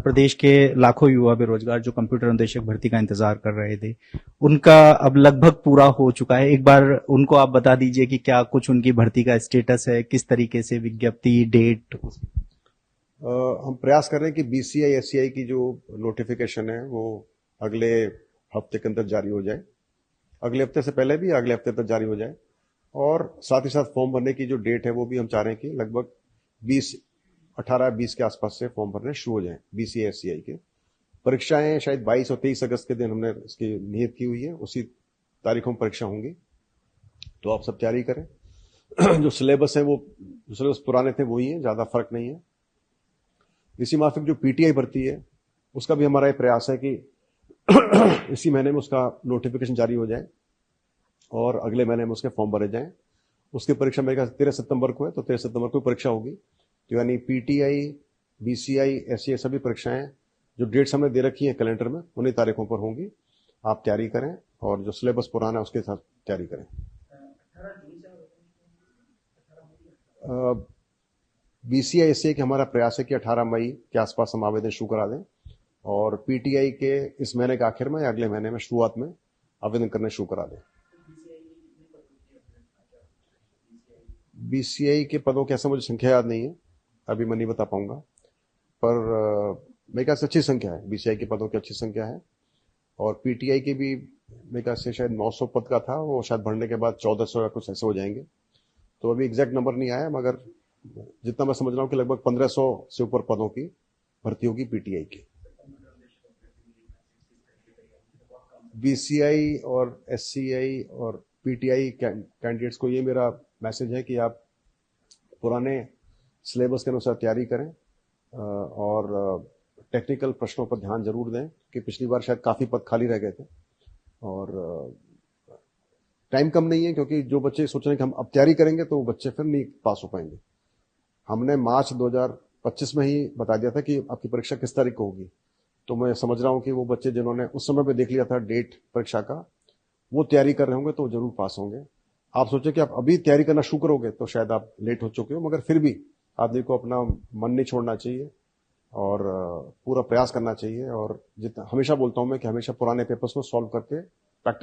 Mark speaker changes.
Speaker 1: प्रदेश के लाखों युवा बेरोजगार जो कंप्यूटर अनुदेशक भर्ती का इंतजार कर रहे थे, उनका अब लगभग पूरा हो चुका है। एक बार उनको आप बता दीजिए कि क्या कुछ उनकी भर्ती का स्टेटस है, किस तरीके से विज्ञप्ति, डेट।
Speaker 2: हम प्रयास कर रहे हैं कि बीसीआई एससीआई की जो नोटिफिकेशन है वो अगले हफ्ते के अंदर जारी हो जाए, अगले हफ्ते से पहले भी अगले हफ्ते तक जारी हो जाए। और साथ ही साथ फॉर्म भरने की जो डेट है वो भी हम चाह रहे हैं कि लगभग 18-20 के आसपास से फॉर्म भरने शुरू हो जाए बीसीआई एससीआई के। परीक्षाएं शायद 22 और 23 अगस्त के दिन हमने इसकी नियत की हुई है, उसी तारीखों में परीक्षा होंगी, तो आप सब तैयारी करें। जो सिलेबस है वो जो सिलेबस पुराने थे वही है, ज्यादा फर्क नहीं है। इसी माफिक जो पीटीआई भर्ती है उसका भी हमारा ये प्रयास है कि इसी महीने में उसका नोटिफिकेशन जारी हो जाए और अगले महीने में उसके फॉर्म भरे जाएं। उसकी परीक्षा मेरे ख्याल से 13 सितंबर को है, तो 13 सितंबर को परीक्षा होगी। तो यानी पीटीआई, बीसीआई, एससीआई सभी परीक्षाएं जो डेट्स हमने दे रखी हैं कैलेंडर में उन्हीं तारीखों पर होंगी। आप तैयारी करें और जो सिलेबस पुराना है उसके साथ तैयारी करें। बीसीआई एससीआई के हमारा प्रयास है कि 18 मई के आसपास हम आवेदन शुरू करा दें और पीटीआई के इस महीने के आखिर में या अगले महीने में शुरुआत में आवेदन करने शुरू करा दें। बीसीआई के पदों की ऐसा मुझे संख्या याद नहीं है, अभी मैं नहीं बता पाऊंगा, पर मेरे ख्याल से अच्छी संख्या है। बीसीआई के पदों की अच्छी संख्या है और पीटीआई के भी मेरे ख्याल से शायद 900 पद का था, वो शायद भरने के बाद 1400 या कुछ ऐसे हो जाएंगे। तो अभी एग्जैक्ट नंबर नहीं आया, मगर जितना मैं समझ रहा हूँ कि लगभग 1500 से ऊपर पदों की भर्ती होगी पीटीआई की। बीसीआई और एससीआई और पीटीआई कैंडिडेट्स को ये मेरा मैसेज है कि आप पुराने सिलेबस के अनुसार तैयारी करें और टेक्निकल प्रश्नों पर ध्यान जरूर दें कि पिछली बार शायद काफी पद खाली रह गए थे और टाइम कम नहीं है, क्योंकि जो बच्चे सोच रहे हैं कि हम अब तैयारी करेंगे तो वो बच्चे फिर नहीं पास हो पाएंगे। हमने मार्च 2025 में ही बता दिया था कि आपकी परीक्षा किस तारीख को होगी, तो मैं समझ रहा हूं कि वो बच्चे जिन्होंने उस समय पे देख लिया था डेट परीक्षा का, वो तैयारी कर रहे होंगे तो जरूर पास होंगे। आप सोचे कि आप अभी तैयारी करना शुरू करोगे तो शायद आप लेट हो चुके हो, मगर फिर भी आदमी को अपना मन नहीं छोड़ना चाहिए और पूरा प्रयास करना चाहिए। और जितना हमेशा बोलता हूं मैं कि हमेशा पुराने पेपर्स को सॉल्व करके